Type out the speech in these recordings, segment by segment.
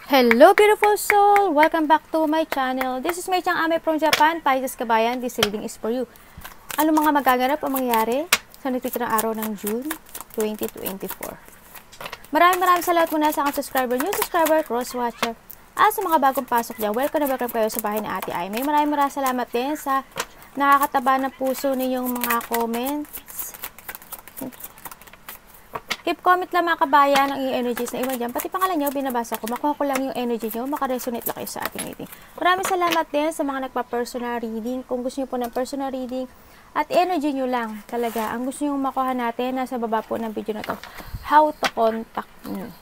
Hello beautiful soul! Welcome back to my channel. This is May Chang Ame from Japan. Pisces Kabayan, this reading is for you. Ano mga magaganap o mangyayari sa natitirang araw ng June 2024? Maraming salamat muna sa aking subscriber, new subscriber, cross-watcher. At sa mga bagong pasok dyan, welcome na welcome kayo sa bahay ni Ate Ay. Maraming salamat din sa nakakataba ng puso ninyong mga comments. Keep comment lang mga kabayan ang energies na iwan dyan. Pati pangalan nyo, binabasa ko. Makuha ko lang yung energy nyo. Makaresonate lang kayo sa ating reading. Maraming salamat din sa mga nagpa-personal reading. Kung gusto nyo po ng personal reading at energy nyo lang talaga. Ang gusto nyo makuha natin, nasa baba po ng video na to. How to contact me.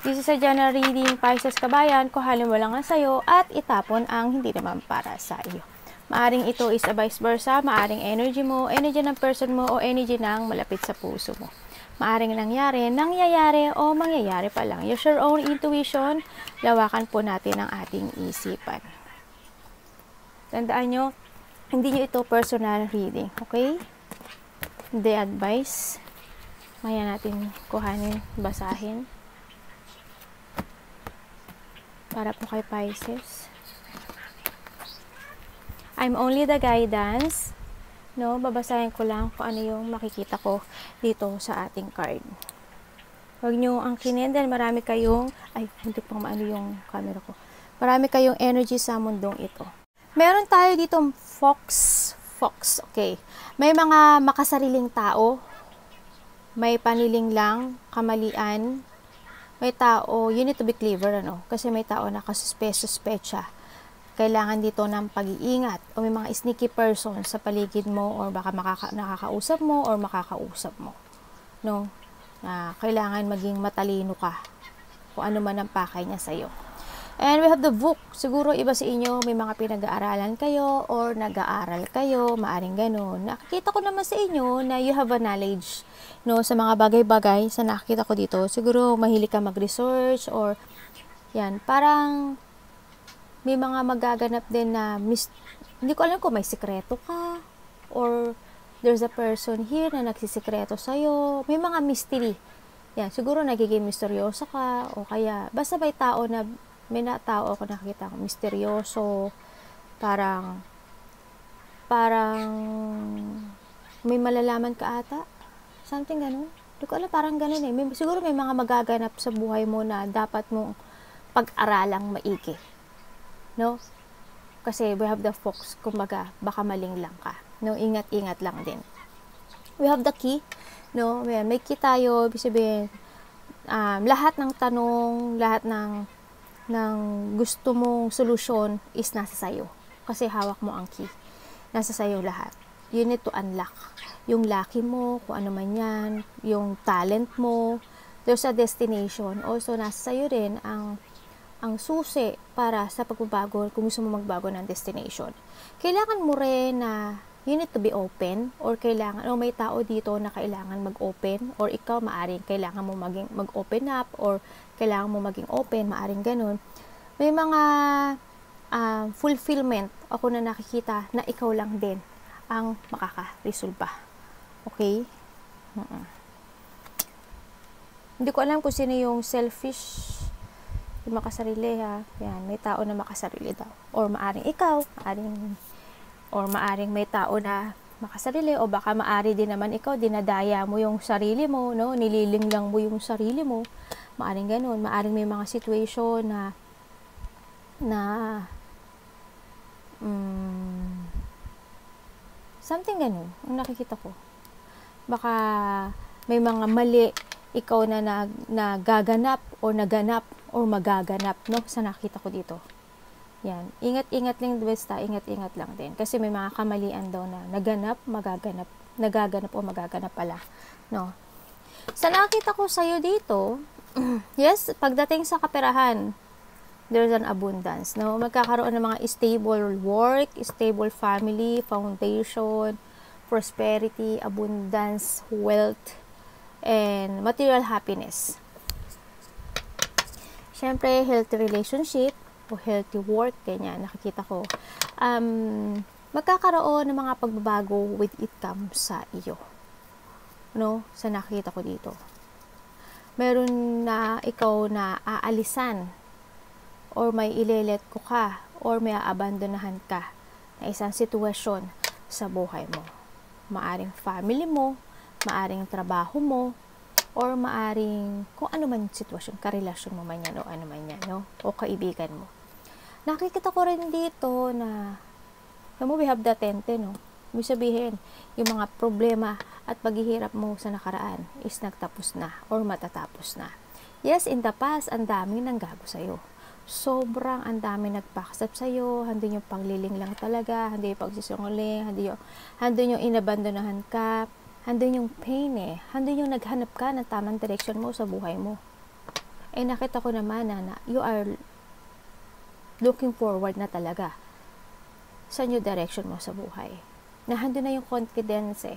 This is a general reading, Pisces Kabayan. Kuhalin mo lang na sa'yo at itapon ang hindi naman para sa iyo. Maaring ito is a vice versa. Maaring energy mo, energy ng person mo, o energy ng malapit sa puso mo. Maaring nangyayari o mangyayari pa lang. Use your own intuition. Lawakan po natin ang ating isipan. Tandaan nyo, hindi nyo ito personal reading. Okay? Hindi advice. Maya natin kuhanin, basahin. Para po kay Pisces. I'm only the guidance. No, babasahin ko lang kung ano yung makikita ko dito sa ating card. Huwag nyo angkinin dahil marami kayong, hindi pang maano yung camera ko. Marami kayong energy sa mundong ito. Meron tayo dito fox, okay. May mga makasariling tao, may paniling lang, kamalian, may tao, you need to be clever, kasi may tao na kasuspecha. Kailangan dito ng pag-iingat o may mga sneaky person sa paligid mo or baka nakakausap mo or makakausap mo. No? Kailangan maging matalino ka kung ano man ang pakay niya sa'yo. And we have the book. Siguro iba sa inyo, may mga pinag-aaralan kayo or nag-aaral kayo, maaring ganun. Nakikita ko naman sa inyo na you have a knowledge, sa mga bagay-bagay sa nakikita ko dito. Siguro mahilig ka mag-research or yan, parang may mga magaganap din na hindi ko alam kung may sikreto ka or there's a person here na nagsisikreto sa'yo. May mga mystery. Yan, siguro nagiging misteryoso ka o kaya basta may tao tao ako nakikita ko misteryoso, parang may malalaman ka ata. Something ganun. Hindi ko alam, parang ganun eh. Siguro may mga magaganap sa buhay mo na dapat mong pag-aralang maigi. No? Kasi we have the fox, kumbaga, baka maling lang ka. No? Ingat-ingat lang din. We have the key. No? May key tayo, ibig sabihin, lahat ng tanong, lahat ng gusto mong solusyon is nasa sayo. Kasi hawak mo ang key. Nasa sayo lahat. You need to unlock. Yung lucky mo, kung ano man yan, yung talent mo, there's a destination. Also, nasa sayo rin ang susi para sa pagbabago kung gusto mo magbago ng destination. Kailangan mo rin na you need to be open or kailangan, may tao dito na kailangan mag-open or ikaw maaring kailangan mo mag-open up or kailangan mo maging open, maaring ganun. May mga fulfillment ako na nakikita na ikaw lang din ang makaka-resolba. Okay? Hindi ko alam kung sino yung selfish yung makasarili ha. Yan, may tao na makasarili daw. Or maaring ikaw, maaring may tao na makasarili o baka maari din naman ikaw, dinadaya mo yung sarili mo, no? Nililing lang mo yung sarili mo. Maaring ganun. Maaring may mga situation na something ganun. Ang nakikita ko. Baka may mga mali ikaw na nagaganap o naganap or magaganap, sa nakita ko dito. Yan. Ingat-ingat lang, basta ingat-ingat lang din. Kasi may mga kamalian daw na nagaganap o magaganap pala. No? Sa nakita ko sa'yo dito, yes, pagdating sa kaperahan, there's an abundance. No? Magkakaroon ng mga stable work, stable family, foundation, prosperity, abundance, wealth, and material happiness. Siyempre, healthy relationship o healthy work, ganyan, nakikita ko. Magkakaroon ng mga pagbabago with it comes sa iyo. Sa nakikita ko dito. Meron na ikaw na aalisan or may ilelet ko ka, or may aabandonahan ka na isang sitwasyon sa buhay mo. Maaring family mo, maaring trabaho mo, or maaring kung ano man sitwasyon, karelasyon mo man yan o ano man yan, no? O kaibigan mo. Nakikita ko rin dito na we have the tente, no? Ibig sabihin, yung mga problema at paghihirap mo sa nakaraan is nagtapos na or matatapos na. Yes, in the past, ang daming nanggago sa'yo. Sobrang ang daming nagpakasap sa'yo, handun yung pagliling lang talaga, handun yung pagsisunguling, handun yung inabandonahan ka, handun yung pain handun yung naghanap ka ng tamang direction mo sa buhay mo. Nakita ko naman na you are looking forward na talaga sa new direction mo sa buhay. Na handun na yung confidence.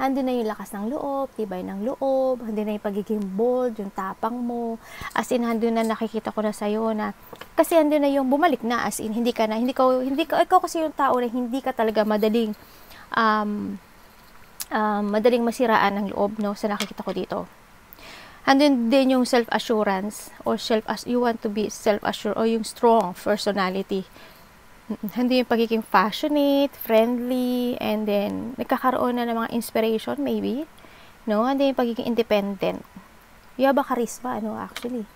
Handun na yung lakas ng loob, tibay ng loob, handun na yung pagiging bold, yung tapang mo. As in, handun na nakikita ko na sa'yo na, kasi handun na yung bumalik na, as in, ikaw kasi yung tao na hindi ka talaga madaling masiraan ng loob, no, sa nakikita ko dito. Handun din yung self-assurance, or you want to be self-assured, or yung strong personality. Hindi yung pagiging passionate, friendly, and then nagkakaroon na ng mga inspiration maybe, no? Hindi yung pagiging independent. You have a charisma, actually.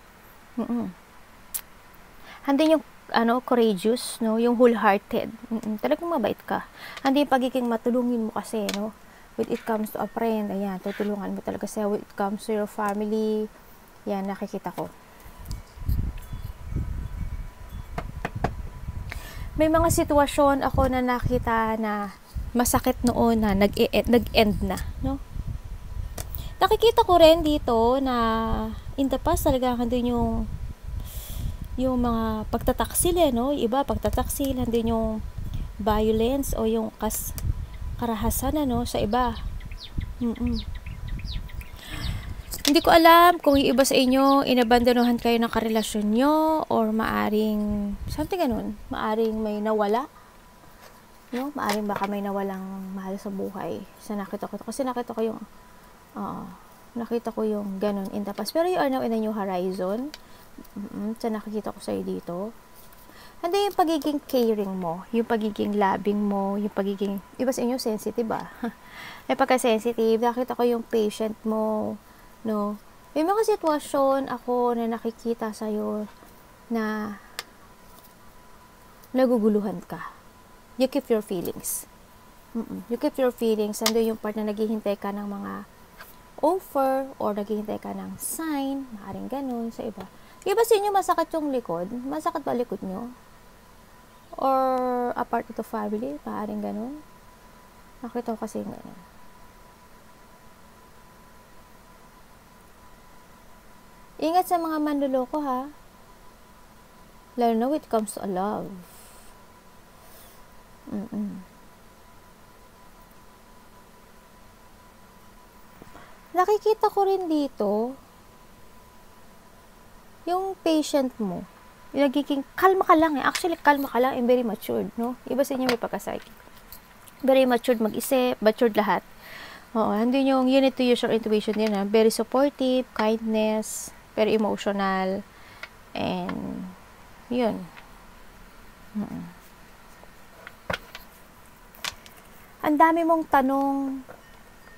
Hindi yung courageous, no? Yung wholehearted. Talagang mabait ka. Hindi yung pagiging matulungin mo kasi, no? When it comes to a friend, ayan, tutulungan mo talaga siya. When it comes to your family, yan, nakikita ko. May mga sitwasyon ako na nakita na masakit noon na nag-end na, no? Nakikita ko rin dito na in the past talaga handun yung mga pagtataksil, no? Yung iba pagtataksil, handun yung violence o yung karahasan, no, sa iba. Hindi ko alam kung yung iba sa inyo inabandonuhan kayo ng karelasyon nyo, or maaring something ganun, maaring may nawala, no? Maaring baka may nawalang mahal sa buhay. Nakita ko yung ganun in the past, pero you are now in a new horizon. Nakikita ko sa'yo dito. Hindi yung pagiging caring mo, yung pagiging loving mo, yung pagiging, iba sa inyo sensitive ba? May pagka-sensitive. Nakita ko yung patient mo, no? May mga sitwasyon ako na nakikita sa'yo na naguguluhan ka. You keep your feelings. You keep your feelings. Ando yung part na naghihintay ka ng mga offer or naghihintay ka ng sign. Maaring ganun sa iba. Iba sa inyo masakit yung likod. Masakit ba likod nyo? Or a part of the family. Maaring ganun. Nakita ko kasi ganun. Ingat sa mga manloloko, ha? Lalo na when it comes to a love. Nakikita ko rin dito yung patient mo. Yung nagiging kalma ka lang. Actually, kalma ka lang and very matured, no? Iba sa inyo may pagkasay. Very matured mag-isip, matured lahat. Oo, andun yung you need to use your intuition din, ha? Very supportive, kindness, very emotional, and yun. Ang dami mong tanong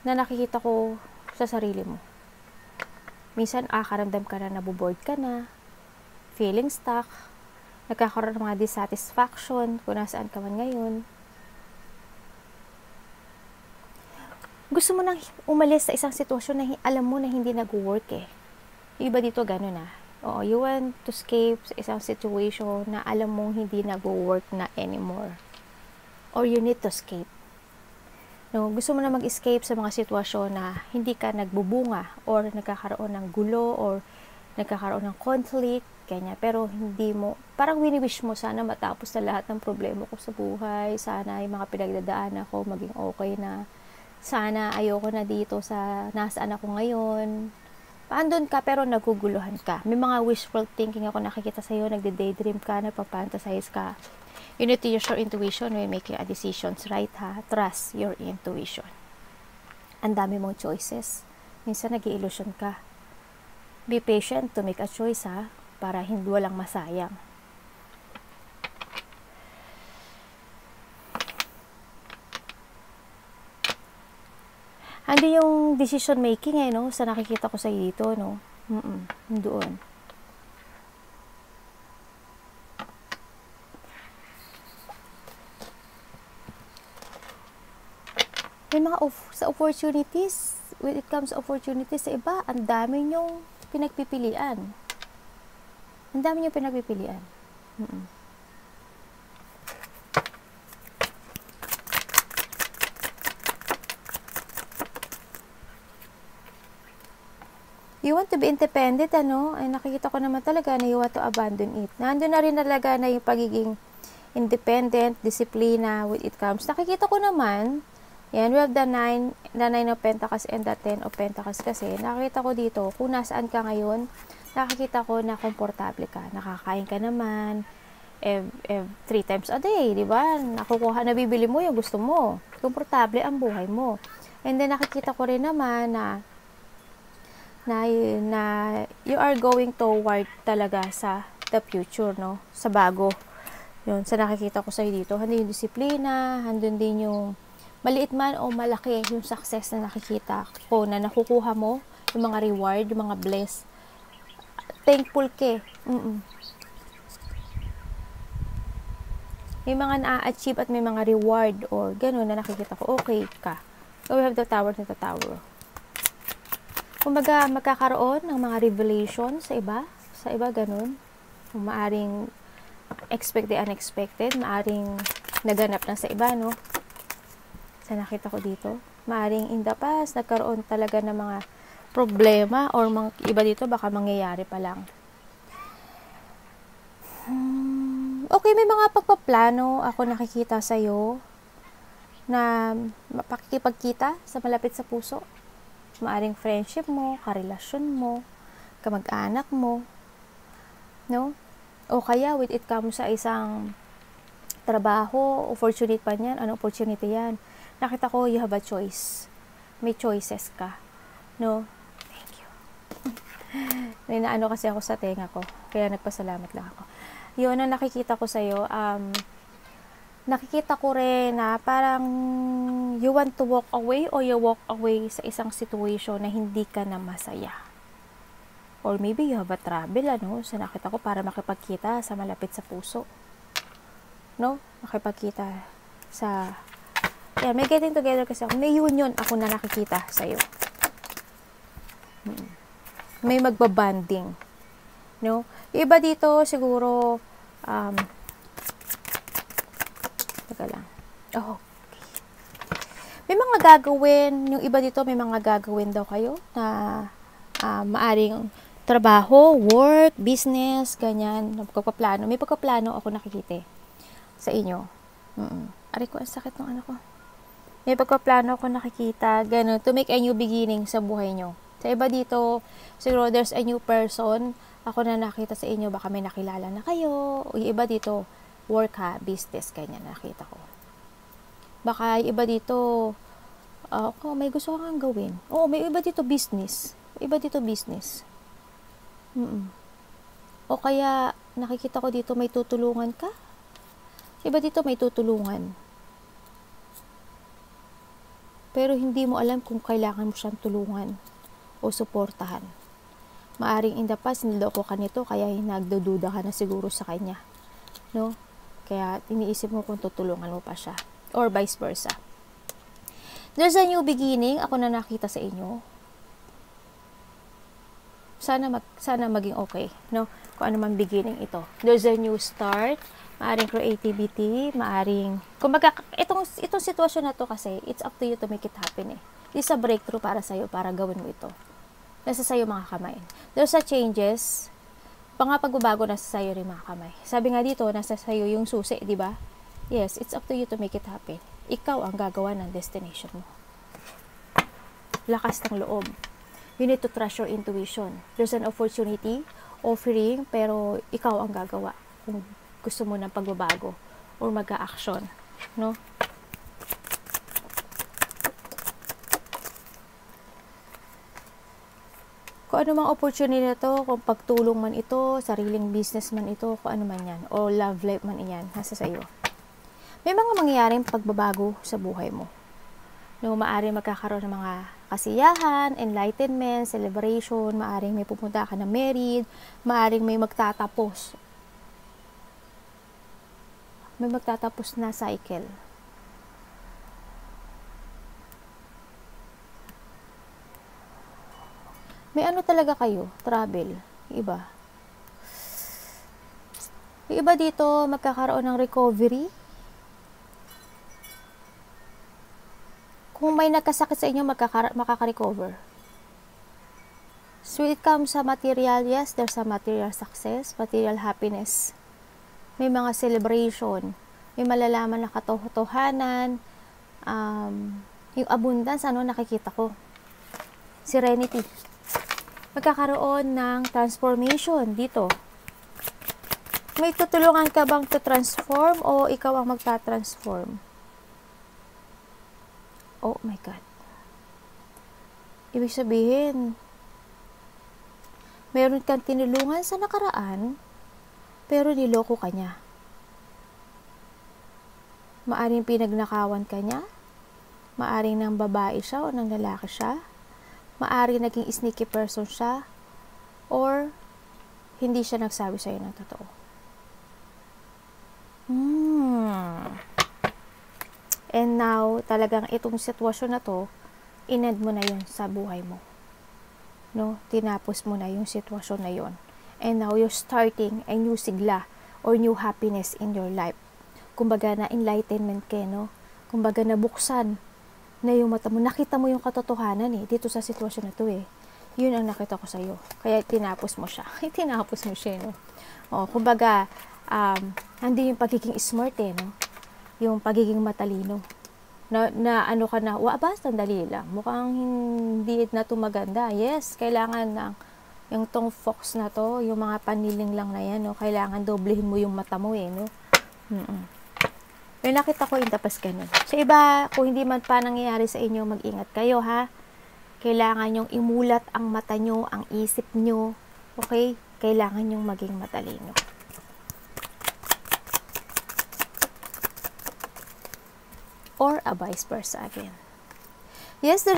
na nakikita ko sa sarili mo. Minsan, akaramdam ka na, naboboard ka na, feeling stuck, nagkakaroon ng mga dissatisfaction kung nasaan ka man ngayon. Gusto mo nang umalis sa isang sitwasyon na alam mo na hindi nag-work Yung iba dito gano'n na. Oo, you want to escape sa isang situation na alam mong hindi nag-work na anymore. Or you need to escape. No, gusto mo na mag-escape sa mga sitwasyon na hindi ka nagbubunga or nagkakaroon ng gulo or nagkakaroon ng conflict, kanya. Pero hindi mo, parang wini-wish mo sana matapos na lahat ng problema ko sa buhay. Sana yung mga pinagdadaanan ko maging okay na. Sana ayoko na dito sa nasaan ako ngayon. Paandun ka pero naguguluhan ka. May mga wishful thinking ako nakikita sa'yo, nagde-daydream ka, nagpapantasize ka. You need to use your intuition when making a decisions, right, ha? Trust your intuition. Ang dami mong choices. Minsan nag-i-illusion ka. Be patient to make a choice, ha? para hindi walang masayang. Andi yung decision making no, sa nakikita ko sa dito, no. Doon. May mga sa opportunities, when it comes to opportunities sa iba, ang dami nyong pinagpipilian. Ang dami nyong pinagpipilian. You want to be independent, ano? Ay, nakikita ko naman talaga na you want to abandon it. Nandun na rin talaga na yung pagiging independent, disiplina, when it comes. Nakikita ko naman, yan, we have the 9 of Pentacles and the 10 of Pentacles kasi. Nakikita ko dito, kung nasaan ka ngayon, nakikita ko na komportable ka. Nakakain ka naman, 3 times a day, di ba? Nabibili mo yung gusto mo. Komportable ang buhay mo. And then, nakikita ko rin naman na you are going toward talaga sa the future, no? Sa bago. Yun, sa nakikita ko sa'yo dito, handun yung disiplina, handun din yung maliit man o malaki yung success na nakikita ko na nakukuha mo, yung mga reward, yung mga bless. Thankful ka. May mga na-achieve at may mga reward or gano'n na nakikita ko, okay ka. So, we have the tower na the tower. Kumbaga, magkakaroon ng mga revelation sa iba ganun. Maaring expected, unexpected, maaring naganap na sa iba, no? Sa nakita ko dito. Maaring in the past, nagkaroon talaga ng mga problema or iba dito, baka mangyayari pa lang. Okay, may mga pagpaplano ako nakikita sa'yo na pakikipagkita sa malapit sa puso. Maaring friendship mo, karelasyon mo, kamag-anak mo, no? O kaya, with it comes sa isang trabaho, opportunity pa niyan, anong opportunity yan? Nakita ko, you have a choice. May choices ka, no? Thank you. May naano kasi ako sa tenga ko, kaya nagpasalamat lang ako. Yun, ang nakikita ko sa'yo, nakikita ko rin na parang you want to walk away or you walk away sa isang situation na hindi ka na masaya. Or maybe you have a travel, ano? So, nakita ko para makipagkita sa malapit sa puso. No? Makipagkita sa... Yeah, may getting together kasi ako. May union ako na nakikita sa'yo. May magbabanding. No? Yung iba dito, siguro... Teka lang. Oh, okay. May mga gagawin, yung iba dito may mga gagawin daw kayo na maaring trabaho, work, business, ganyan, pagpaplano. May pagpaplano ako nakikita sa inyo. Aray ko, ang sakit ng ano ko. May pagpaplano ako nakikita, ganun, to make a new beginning sa buhay nyo. Sa iba dito, siguro there's a new person, ako na nakita sa inyo, baka may nakilala na kayo, o yung iba dito, work ha, business, ganyan, nakita ko. Baka yung iba dito, may gusto kang gawin. Oo, may iba dito business. Iba dito business. O kaya, nakikita ko dito, may tutulungan ka. Iba dito, may tutulungan. Pero hindi mo alam kung kailangan mo siyang tulungan o suportahan. Maaring in the past, niloko ka nito, kaya nagdududa ka na siguro sa kanya. No? Kaya, iniisip mo kung tutulungan mo pa siya. Or vice versa. There's a new beginning. Ako na nakita sa inyo. Sana maging okay. No? Kung ano man beginning ito. There's a new start. Maaring creativity. Maaring... Itong sitwasyon na to kasi, it's up to you to make it happen eh. It's a breakthrough para sa'yo, para gawin mo ito. Nasa sa'yo mga kamay. There's a changes. Pagbabago nasa sa'yo rin mga kamay. Sabi nga dito, nasa sa'yo yung susi, di ba? Yes, it's up to you to make it happen. Ikaw ang gagawa ng destination mo. Lakas ng loob. You need to trust your intuition. There's an opportunity, offering, pero ikaw ang gagawa kung gusto mo ng pagbabago or mag-a-action. No? Kung Kung ano mang opportunity na to, kung pagtulong man ito, sariling business man ito, kung ano man yan, o love life man iyan, nasa sa'yo. May mga mangyayaring pagbabago sa buhay mo. No, maaaring magkakaroon ng mga kasiyahan, enlightenment, celebration, maaaring may pupunta ka na married, maaaring may magtatapos. May magtatapos na cycle. May ano talaga kayo, travel, iba. Yung iba dito, magkakaroon ng recovery. Kung may nagkasakit sa inyo, makaka-recover. So, it comes sa material, yes, there's a material success, material happiness. May mga celebration, may malalaman na katotohanan, yung abundance, ano nakikita ko? Serenity. Magkakaroon ng transformation dito. May tutulungan ka bang to transform o ikaw ang magta-transform? Oh my God. Ibig sabihin, meron kang tinulungan sa nakaraan, pero niloko ka niya. Maaring pinagnakawan ka niya, maaring ng babae siya o ng lalaki siya, maaring naging sneaky person siya, or hindi siya nagsabi sa'yo ng totoo. And now, talagang itong sitwasyon na to, inend mo na yun sa buhay mo. No? Tinapos mo na yung sitwasyon na yun. And now, you're starting a new sigla or new happiness in your life. Kumbaga na enlightenment ka, no? Kumbaga nabuksan na yung mata mo. Nakita mo yung katotohanan dito sa sitwasyon na to Yun ang nakita ko sa'yo. Kaya tinapos mo siya. Tinapos mo siya, no? Kumbaga, hindi yung pagiging smart, no? Yung pagiging matalino. Na ano ka na, sandali lang. Mukhang hindi na to maganda. Yes, kailangan ng yung tong fox na to, yung mga paniling lang na yan, no? Kailangan doblehin mo yung mata mo, no? May nakita ko yung tapas ganun. Sa iba, kung hindi man pa nangyayari sa inyo, mag-ingat kayo, ha? Kailangan nyong imulat ang mata nyo, ang isip nyo. Okay? Kailangan nyong maging matalino. Or a vice versa again. Yes,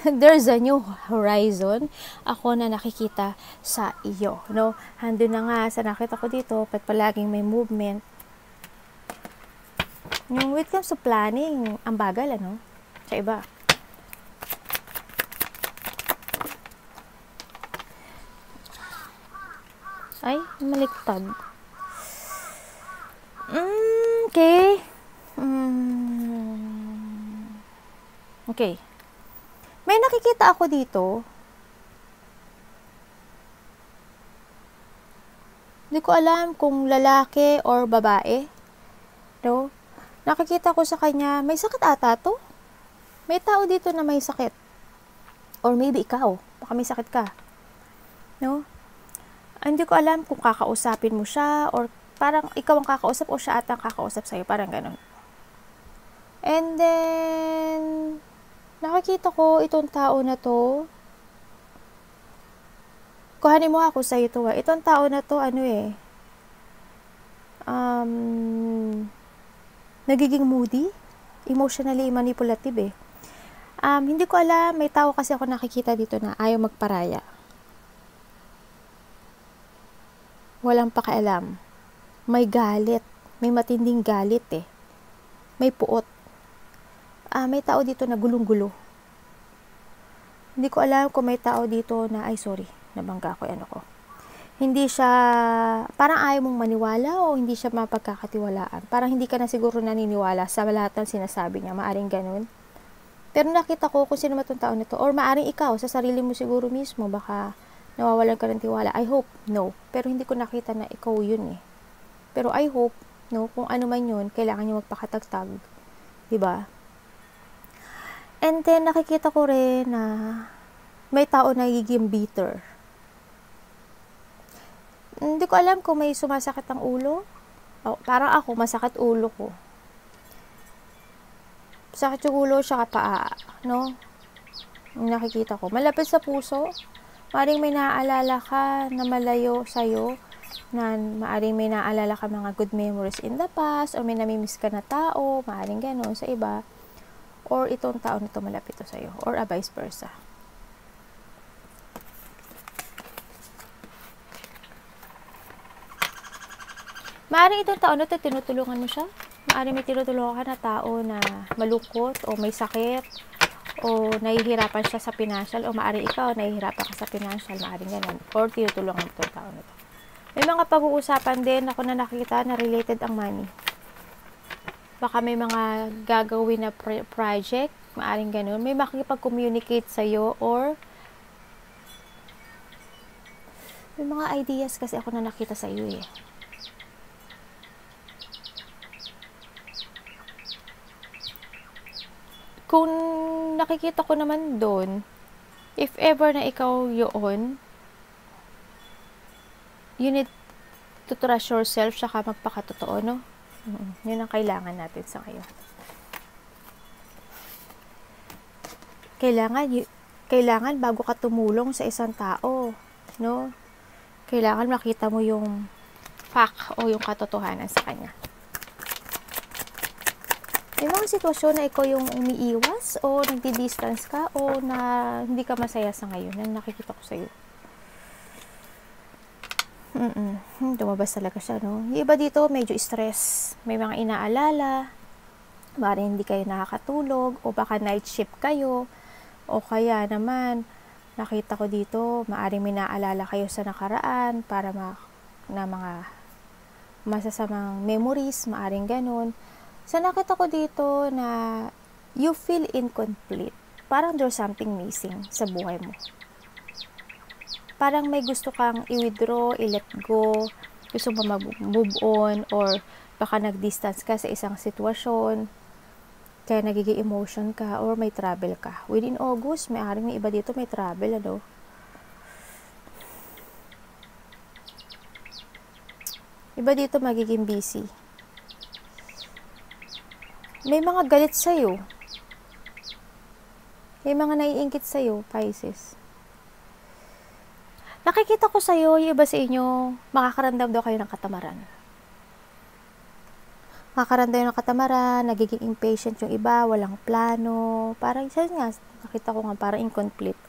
there's a new horizon ako na nakikita sa iyo, no? Hando na nga sa nakita ko dito, palaging may movement. Yung when it comes to planning, ang bagal, ano? Sa iba. Ay, maliktad. Okay. Okay. May nakikita ako dito. Hindi ko alam kung lalaki or babae. No? Nakikita ko sa kanya, may sakit ata to. May tao dito na may sakit. Or maybe ikaw. Baka may sakit ka. No? Hindi ko alam kung kakausapin mo siya or parang ikaw ang kakausap o siya ata ang kakausap sa'yo. Parang ganun. And then, nakikita ko itong tao na to. Kuhanin mo ako sa ito. Itong tao na to, nagiging moody. Emotionally manipulative Hindi ko alam. May tao kasi ako nakikita dito na ayaw magparaya. Walang pakialam. May galit. May matinding galit May puot. May tao dito na gulong-gulo. Hindi ko alam kung may tao dito na, nabangga ko ko. Hindi siya, parang ayaw mong maniwala o hindi siya mapagkakatiwalaan. Parang hindi ka na siguro naniniwala sa lahat ng sinasabi niya. Maaring ganun. Pero nakita ko kung sino matong tao na to. Or maaring ikaw, sa sarili mo siguro mismo, baka nawawalan ka ng tiwala. I hope, no. Pero hindi ko nakita na ikaw yun Pero I hope, no, kung ano man yun, kailangan niyo magpakatagtag. Diba? And then, nakikita ko rin na may tao na nagiging bitter. Hindi ko alam kung may sumasakit ang ulo. Parang ako, masakit ulo ko. Sakit yung ulo, siya paa, no? Yung nakikita ko. Malapit sa puso. Maaring may naaalala ka na malayo sa'yo, na maaring may naaalala ka mga good memories in the past, or may namimiss ka na tao, maaring gano'n sa iba, or itong tao nito malapit to sa'yo, or a vice versa. Maaring itong tao na ito, tinutulungan mo siya. Maaring may tinutulungan ka na tao na malungkot o may sakit o nahihirapan siya sa financial, o maaring ikaw nahihirapan ka sa financial, maaring ganun, or tinutulungan mo itong tao na ito. May mga pag-uusapan din ako na nakita na related ang money. Baka may mga gagawin na project, maaring ganun. May makikipag-communicate sa'yo, or may mga ideas kasi ako na nakita sa iyo eh. Kung nakikita ko naman doon, if ever na ikaw yun, you need to trust yourself, saka magpakatotoo, no? Yun ang kailangan natin sa ngayon. Kailangan bago ka tumulong sa isang tao, no? Kailangan makita mo yung fact o yung katotohanan sa kanya. May mga sitwasyon na ikaw yung umiiwas o nagdi-distance ka o na hindi ka masaya sa ngayon. Yan nakikita ko sa'yo. Lumabas talaga siya, no? Yung iba dito, medyo stress. May mga inaalala. Maaaring hindi kayo nakakatulog o baka night shift kayo. O kaya naman, nakita ko dito, maaaring may naalala kayo sa nakaraan para na mga masasamang memories, maaaring ganun. So, nakita ko dito na you feel incomplete. Parang there's something missing sa buhay mo. Parang may gusto kang i-withdraw, i-let go, gusto mo mag-move on, or baka nag-distance ka sa isang sitwasyon, kaya nagiging emotion ka, or may travel ka. Within August, may iba dito may travel, ano? Iba dito magiging busy. May mga galit sa'yo. May mga naiingit sa'yo, Pisces. Nakikita ko sa'yo, yung iba sa inyo, makakaramdam daw kayo ng katamaran. Makakaramdam ng katamaran, nagiging impatient yung iba, walang plano. Parang, nakita ko nga, parang incomplete.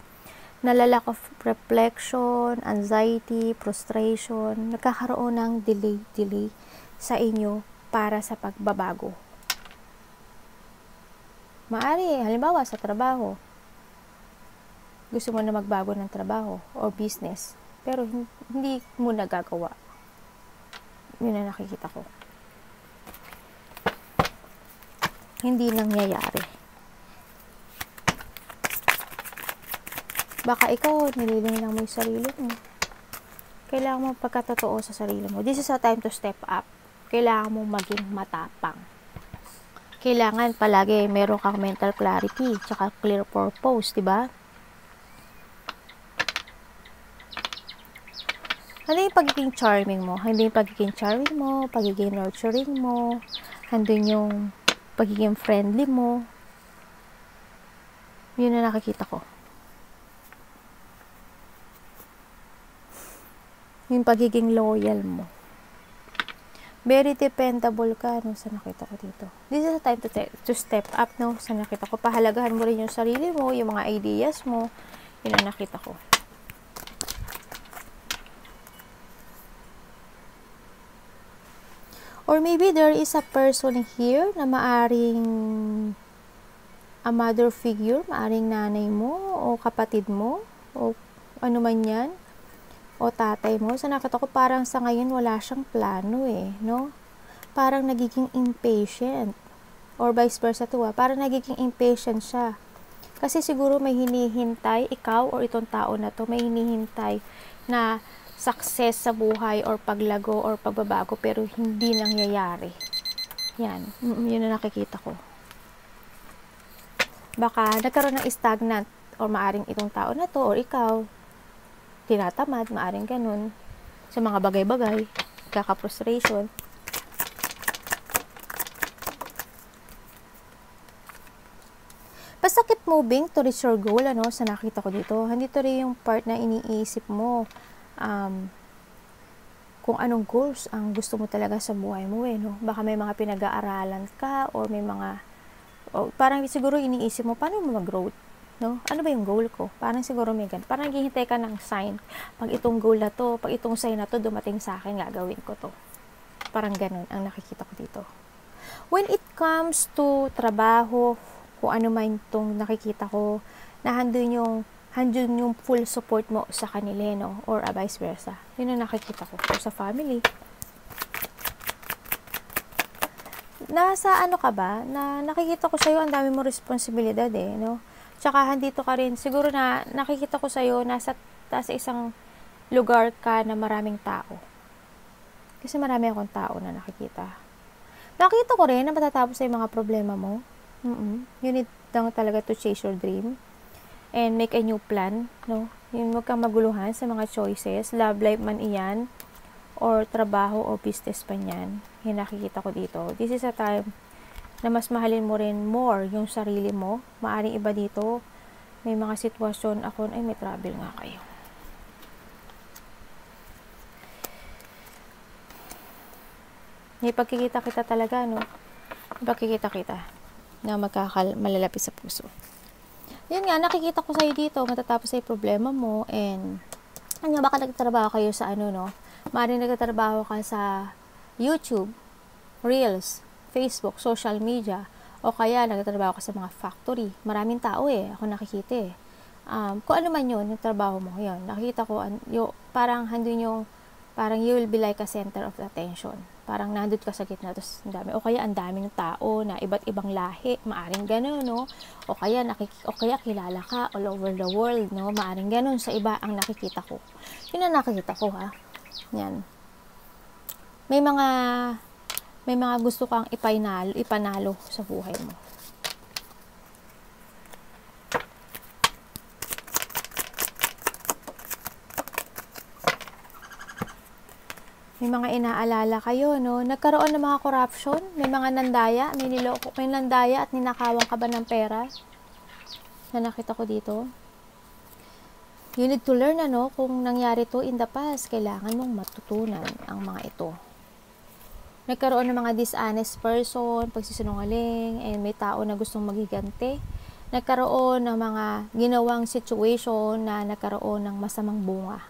Nalalack of reflection, anxiety, frustration, nagkakaroon ng delay sa inyo para sa pagbabago. Maari, halimbawa sa trabaho, gusto mo na magbago ng trabaho o business, pero hindi mo nagagawa. Yun na nakikita ko. Hindi nangyayari. Baka ikaw, nililinlang mo yung sarili mo. Kailangan mo pagkatotoo sa sarili mo. This is a time to step up. Kailangan mo maging matapang. Kailangan palagi meron kang mental clarity, tsaka clear purpose, di ba? Ano yung pagiging charming mo? Hindi yung pagiging charming mo, pagiging nurturing mo, andun yung pagiging friendly mo. Yun na nakikita ko. Yung pagiging loyal mo. Very dependable ka, no, sa nakita ko dito. This is a time to step up, no, sa nakita ko. Pahalagahan mo rin yung sarili mo, yung mga ideas mo. Yun ang nakita ko. Or maybe there is a person here na maaring a mother figure, maaring nanay mo, o kapatid mo, o ano man yan, o tatay mo. So, nakita ko parang sa ngayon wala siyang plano eh, no? Parang nagiging impatient. Or vice versa to, parang nagiging impatient siya. Kasi siguro may hinihintay, ikaw or itong tao na to, may hinihintay na success sa buhay or paglago or pagbabago, pero hindi nangyayari. Yan. Yun na nakikita ko. Baka nagkaroon ng stagnant or maaring itong tao na to or ikaw, tinatamad, maaring ganun, sa mga bagay-bagay, kaka-frustration. Basta keep moving to reach your goal, ano, sa nakita ko dito. Handito rin yung part na iniisip mo, kung anong goals ang gusto mo talaga sa buhay mo, no? Baka may mga pinag-aaralan ka, or may mga, parang siguro iniisip mo, paano mo mag-growth? No? Ano ba yung goal ko? Parang siguro may ganun. Parang naghihintay ka ng sign. Pag itong goal na to, pag itong sign na to dumating sa akin, gagawin ko to. Parang ganun ang nakikita ko dito. When it comes to trabaho, kung ano man itong nakikita ko, na handun yung full support mo sa kanila, no? Or vice versa. Yun ang nakikita ko. Or sa family. Nasa ano ka ba? Na nakikita ko sa'yo, ang dami mo responsibilidad, no? Tsaka handito ka rin, siguro na nakikita ko sa'yo, nasa isang lugar ka na maraming tao. Kasi marami akong tao na nakikita. Nakita ko rin na matatapos sa mga problema mo. You need lang talaga to chase your dream and make a new plan, no? Yung huwag kang maguluhan sa mga choices, love life man iyan, or trabaho o business pa niyan. Yung nakikita ko dito. This is a time na mas mahalin mo rin more yung sarili mo. Maaring iba dito, may mga sitwasyon ako, ay may travel nga kayo. May pagkikita kita talaga, no? May pagkikita kita na malalapit sa puso. Yun nga, nakikita ko sa'yo dito, matatapos sa problema mo, and baka nagtatrabaho kayo sa ano, no? Maaring nagtatrabaho ka sa YouTube, Reels, Facebook, social media, o kaya nagtatrabaho ka sa mga factory. Maraming tao ako nakikita kung ano man yun, yung trabaho mo, yun, nakikita ko, parang handun yung, parang you will be like a center of attention. Parang nandun ka sa gitna, tapos ang dami, o kaya ang daming tao na iba't ibang lahi, maaring gano'n, no? O kaya kilala ka all over the world, no? Maaring gano'n sa iba ang nakikita ko. Yun ang nakikita ko, ha? Yan. May mga gusto kang ipanalo sa buhay mo. May mga inaalala kayo, no? Nagkaroon ng mga corruption, may mga nandaya, may nandaya at ninakawan ka ba ng pera? Na nakita ko dito. You need to learn, ano, kung nangyari to in the past, kailangan mong matutunan ang mga ito. Nagkaroon ng mga dishonest person, pagsisinungaling, and may tao na gustong magiganti. Nagkaroon ng mga ginawang situation na nagkaroon ng masamang bunga.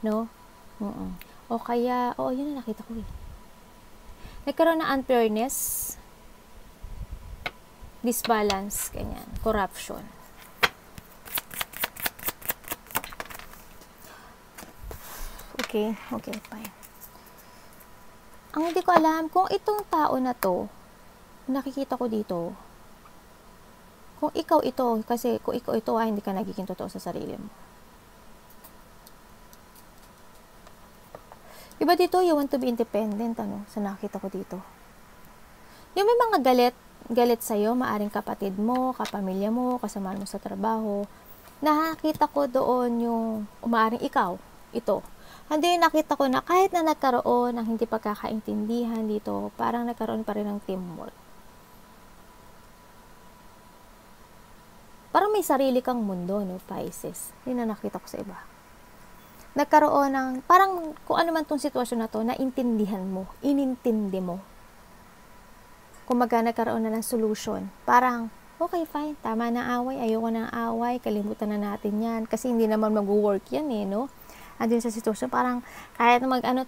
No? O kaya, yun na nakita ko Nagkaroon ng unfairness, disbalance, ganyan, corruption. Okay, fine. Ang hindi ko alam, kung itong tao na to, nakikita ko dito, kung ikaw ito, kasi kung ikaw ito, hindi ka nagiging totoo sa sarili mo. Iba dito, you want to be independent, ano, sa nakita ko dito. Yung may mga galit sa'yo, maaring kapatid mo, kapamilya mo, kasama mo sa trabaho, nakita ko doon yung, maaring ikaw, ito. Hindi, nakita ko na kahit na nagkaroon ng hindi pagkakaintindihan dito, parang nagkaroon pa rin ng teamwork. Parang may sarili kang mundo, no, Pisces. Yun na nakita ko sa iba. Nagkaroon ng, parang kung ano man tong sitwasyon na to, naintindihan mo, inintindi mo. Kung nagkaroon na ng solution, parang, okay, fine, tama na away, ayoko na away, kalimutan na natin yan, kasi hindi naman mag-work yan, no? Andun sa sitwasyon, parang kahit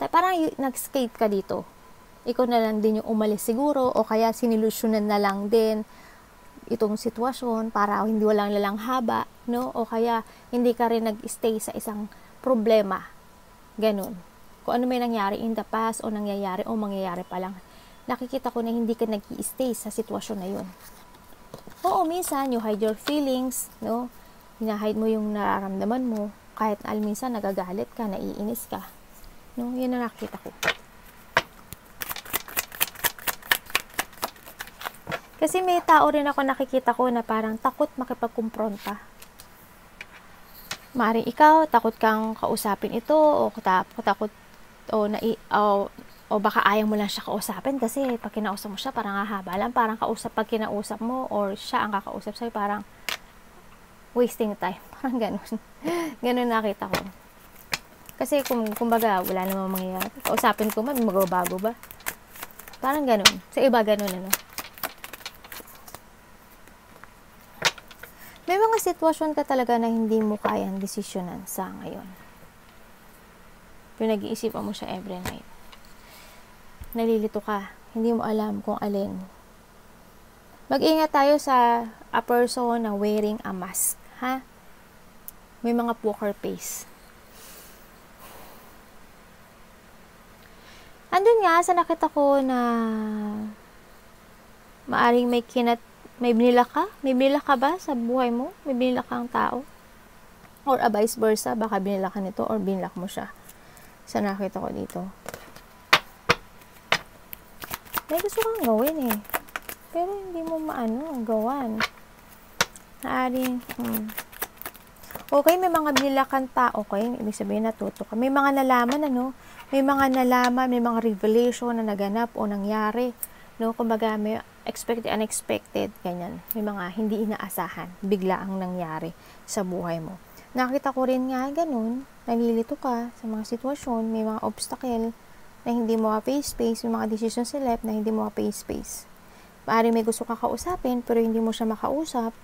parang nag-skate ka dito. Ikaw na lang din yung umalis siguro, o kaya sinilusyonan na lang din itong sitwasyon para hindi walang lalang haba, no? O kaya hindi ka rin nag-stay sa isang problema. Ganun. Kung ano may nangyari in the past o nangyayari o mangyayari pa lang, nakikita ko na hindi ka nag-i-stay sa sitwasyon na yun. Oo, minsan, you hide your feelings, no? Hinahide mo yung nararamdaman mo. Kahit minsan nagagalit ka, naiinis ka. No? Yun na nakita ko. Kasi may tao rin ako nakikita ko na parang takot makipagkumpronta. Maaring ikaw, takot kang kausapin ito, o takot, o O baka ayaw mo lang siya kausapin kasi pag kinausap mo siya, parang hahaba lang. Parang kausap pag kinausap mo or siya ang kakausap sa'yo, parang wasting time. Parang ganun. Ganun nakita ko. Kasi kumbaga, wala namang mangyayari. Kausapin ko man, magbabago ba? Parang ganun. Sa iba ganun, ano. May mga sitwasyon ka talaga na hindi mo kayang desisyonan sa ngayon. Pinag-iisipan mo siya every night. Nalilito ka. Hindi mo alam kung alin. Mag-ingat tayo sa a person na wearing a mask. Ha? May mga poker face. Andun nga, sa nakita ko na maaring may binila ka? May binila ka ba sa buhay mo? May binila kang tao? Or a vice versa, baka binila ka nito or binilak mo siya. Sa nakita ko dito. May gusto kang gawin eh. Pero hindi mo gawan. Naaring, okay, may mga binilakan tao, okay? Ibig sabihin natuto ka. May mga nalaman, may mga revelation na naganap o nangyari. No? Kumbaga, may expected, unexpected, ganyan. May mga hindi inaasahan, bigla ang nangyari sa buhay mo. Nakita ko rin nga ganun, nalilito ka sa mga sitwasyon, may mga obstacle na hindi mo ma-face-face, may mga decisions in life na hindi mo ma-face-face. Maaring may gusto ka kausapin, pero hindi mo siya makausap.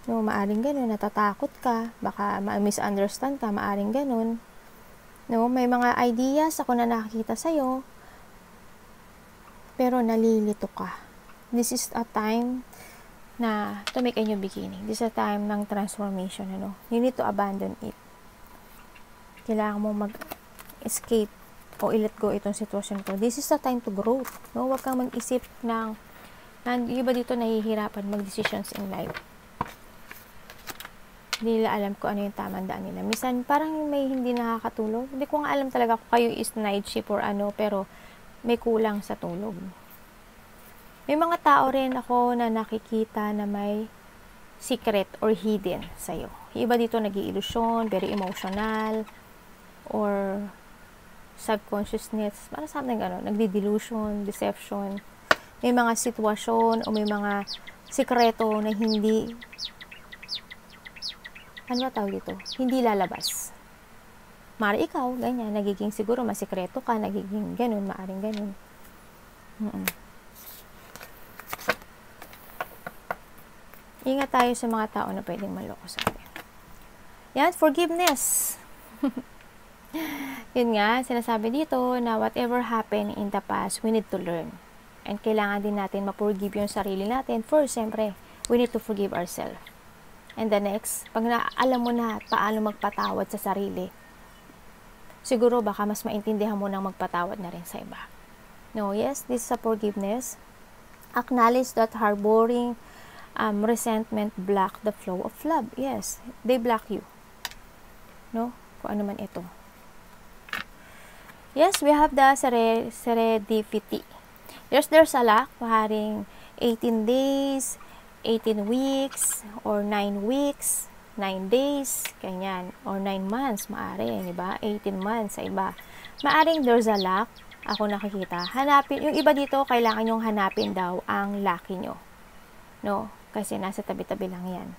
No, maaring ganun, natatakot ka, baka ma-misunderstand ka, maaring ganun. No, may mga ideas ako na nakikita sa'yo, pero nalilito ka. This is a time na to make a new beginning. This is a time ng transformation, You need to abandon it. Kailangan mo mag-escape o i-let go itong sitwasyon ko. This is the time to grow. No? Huwag kang mag-isip ng iba dito nahihirapan mag-decisions in life. Hindi nila alam kung ano yung tamang daan nila. Minsan, parang may hindi nakakatulog. Hindi ko nga alam talaga kung kayo is night shift or pero may kulang sa tulog. May mga tao rin ako na nakikita na may secret or hidden sa'yo. Iba dito nag-iilusyon, very emotional, or subconsciousness, parang something nagdi-delusion, deception. May mga sitwasyon o may mga sikreto na hindi hindi lalabas. Mari ikaw, ganyan, nagiging siguro masikreto ka, nagiging ganun, maaring ganun. Ingat tayo sa mga tao na pwedeng maloko sa atin. Yan, forgiveness. Yun nga, sinasabi dito na whatever happened in the past, we need to learn. And kailangan din natin ma-forgive yung sarili natin. First, siyempre, we need to forgive ourselves. And the next, pag alam mo na paano magpatawad sa sarili, siguro baka mas maintindihan mo nang magpatawad na rin sa iba. No, yes, this is a forgiveness. Acknowledge that harboring resentment block the flow of love. Yes, they block you. No? Kung ano man ito. Yes, we have the serendipity. There's a lack, maaaring 18 days, 18 weeks, or 9 weeks, 9 days, ganyan, or 9 months, maaari, di ba? 18 months sa iba. Maaring there's a lack, ako nakikita. Hanapin, yung iba dito, kailangan yung hanapin daw ang lucky nyo. No? Kasi nasa tabi-tabi lang yan.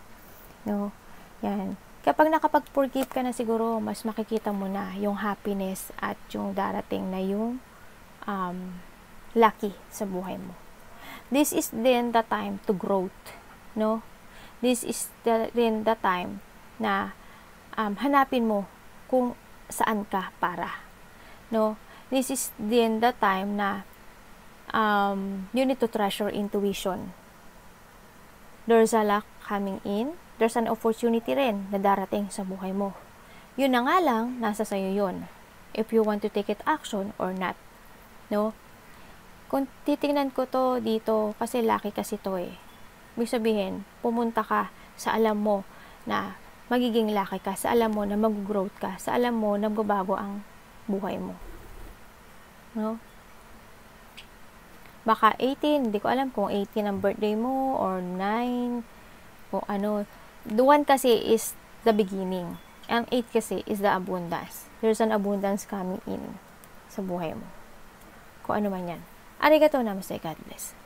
No? Yan. Kapag nakapag-forgive ka na siguro, mas makikita mo na yung happiness at yung darating na yung lucky sa buhay mo. This is then the time to growth. No? This is then the time na hanapin mo kung saan ka para. No? This is then the time na you need to treasure intuition. There's a luck coming in. There's an opportunity rin na darating sa buhay mo. Yun na nga lang, nasa sayo yun. If you want to take it action or not. No? Kung titingnan ko to dito, kasi lucky kasi to eh. Ibig sabihin, pumunta ka sa alam mo na magiging lucky ka, sa alam mo na mag-growth ka, sa alam mo na magbabago ang buhay mo. No? Baka 18, hindi ko alam kung 18 ang birthday mo or 9, o ano. The 1 kasi is the beginning. Ang 8 kasi is the abundance. There's an abundance coming in sa buhay mo. kung ano man yan. Arigatou namaste, God bless.